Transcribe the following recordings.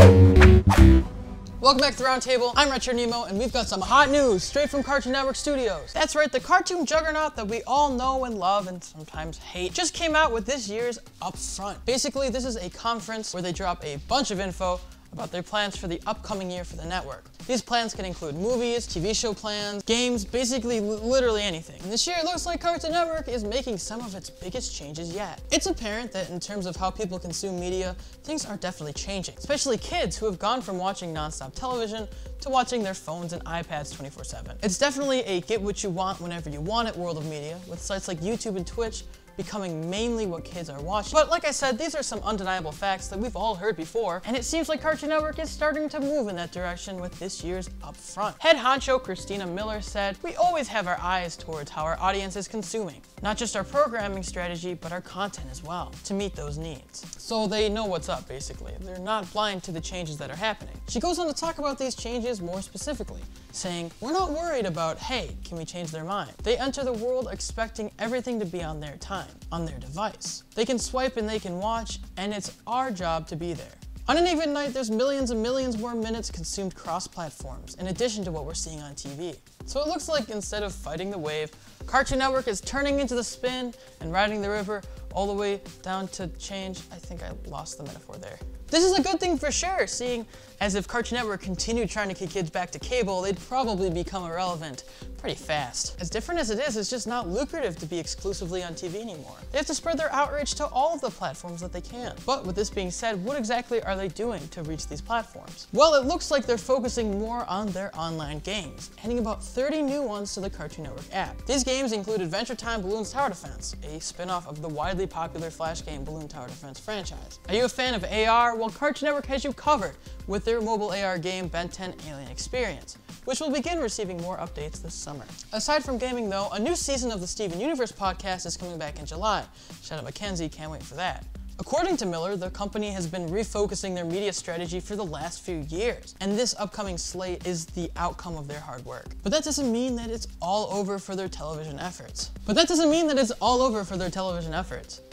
Welcome back to the Roundtable. I'm RetroNemo, and we've got some hot news straight from Cartoon Network Studios. That's right, the cartoon juggernaut that we all know and love and sometimes hate just came out with this year's Upfront. Basically, this is a conference where they drop a bunch of info about their plans for the upcoming year for the network. These plans can include movies, TV show plans, games, basically literally anything. And this year it looks like Cartoon Network is making some of its biggest changes yet. It's apparent that in terms of how people consume media, things are definitely changing, especially kids who have gone from watching nonstop television to watching their phones and iPads 24/7. It's definitely a get what you want whenever you want it world of media, with sites like YouTube and Twitch becoming mainly what kids are watching. But like I said, these are some undeniable facts that we've all heard before, and it seems like Cartoon Network is starting to move in that direction with this year's Upfront. Head honcho Christina Miller said, "We always have our eyes towards how our audience is consuming, not just our programming strategy, but our content as well, to meet those needs." So they know what's up, basically. They're not blind to the changes that are happening. She goes on to talk about these changes more specifically, saying, "We're not worried about, hey, can we change their mind? They enter the world expecting everything to be on their time, on their device. They can swipe and they can watch, and it's our job to be there." On any given night, there's millions and millions more minutes consumed cross-platforms, in addition to what we're seeing on TV. So it looks like instead of fighting the wave, Cartoon Network is turning into the spin and riding the river all the way down to change. I think I lost the metaphor there. This is a good thing for sure, seeing as if Cartoon Network continued trying to kick kids back to cable, they'd probably become irrelevant pretty fast. As different as it is, it's just not lucrative to be exclusively on TV anymore. They have to spread their outreach to all of the platforms that they can. But with this being said, what exactly are they doing to reach these platforms? Well, it looks like they're focusing more on their online games, adding about 30 new ones to the Cartoon Network app. These games include Adventure Time Balloons Tower Defense, a spin-off of the widely popular Flash game Balloon Tower Defense franchise. Are you a fan of AR? Well, Cartoon Network has you covered with their mobile AR game Ben 10 Alien Experience, which will begin receiving more updates this summer. Aside from gaming though, a new season of the Steven Universe podcast is coming back in July. Shout out Mackenzie, can't wait for that. According to Miller, the company has been refocusing their media strategy for the last few years, and this upcoming slate is the outcome of their hard work. But that doesn't mean that it's all over for their television efforts.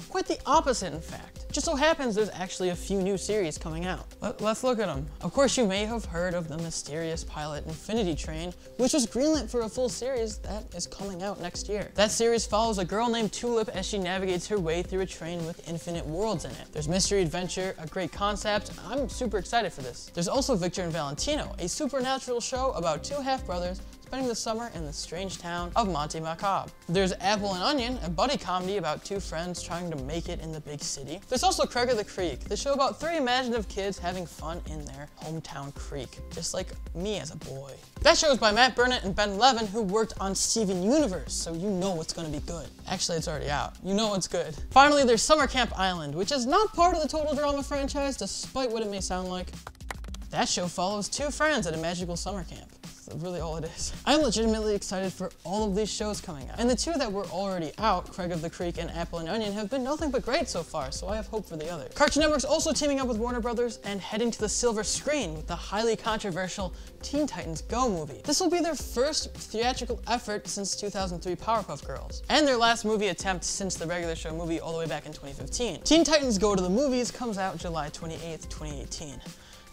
Quite the opposite, in fact. Just so happens there's actually a few new series coming out. Let's look at them. Of course, you may have heard of the mysterious pilot Infinity Train, which was greenlit for a full series that is coming out next year. That series follows a girl named Tulip as she navigates her way through a train with infinite worlds in it. There's mystery adventure, a great concept. I'm super excited for this. There's also Victor and Valentino, a supernatural show about two half-brothers spending the summer in the strange town of Monte Macabre. There's Apple and Onion, a buddy comedy about two friends trying to make it in the big city. There's also Criger the Creek, the show about three imaginative kids having fun in their hometown creek, just like me as a boy. That show is by Matt Burnett and Ben Levin, who worked on Steven Universe, so you know it's gonna be good. Actually, it's already out. You know it's good. Finally, there's Summer Camp Island, which is not part of the Total Drama franchise, despite what it may sound like. That show follows two friends at a magical summer camp. That's really all it is. I'm legitimately excited for all of these shows coming out. And the two that were already out, Craig of the Creek and Apple and Onion, have been nothing but great so far, so I have hope for the others. Cartoon Network's also teaming up with Warner Brothers and heading to the silver screen with the highly controversial Teen Titans Go movie. This will be their first theatrical effort since 2003 Powerpuff Girls, and their last movie attempt since the regular show movie all the way back in 2015. Teen Titans Go to the Movies comes out July 28th, 2018.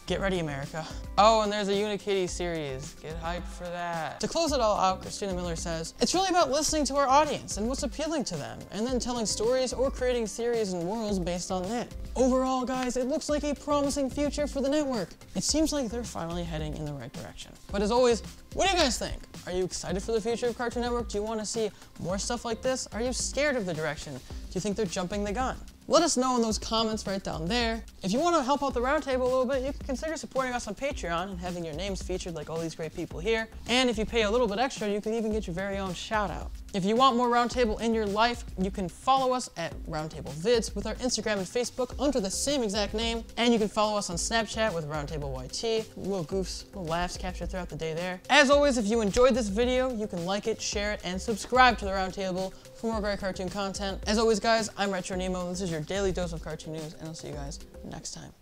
Get ready, America. Oh, and there's a Unikitty series. Get hyped for that. To close it all out, Christina Miller says, "It's really about listening to our audience and what's appealing to them, and then telling stories or creating theories and worlds based on that. Overall, guys, it looks like a promising future for the network. It seems like they're finally heading in the right direction." But as always, what do you guys think? Are you excited for the future of Cartoon Network? Do you want to see more stuff like this? Are you scared of the direction? Do you think they're jumping the gun? Let us know in those comments right down there. If you want to help out the Roundtable a little bit, you can consider supporting us on Patreon and having your names featured like all these great people here. And if you pay a little bit extra, you can even get your very own shout out. If you want more Roundtable in your life, you can follow us at Roundtable Vids with our Instagram and Facebook under the same exact name. And you can follow us on Snapchat with Roundtable YT. Little goofs, little laughs captured throughout the day there. As always, if you enjoyed this video, you can like it, share it, and subscribe to the Roundtable for more great cartoon content. As always, guys, I'm RetroNemo. This is your daily dose of cartoon news, and I'll see you guys next time.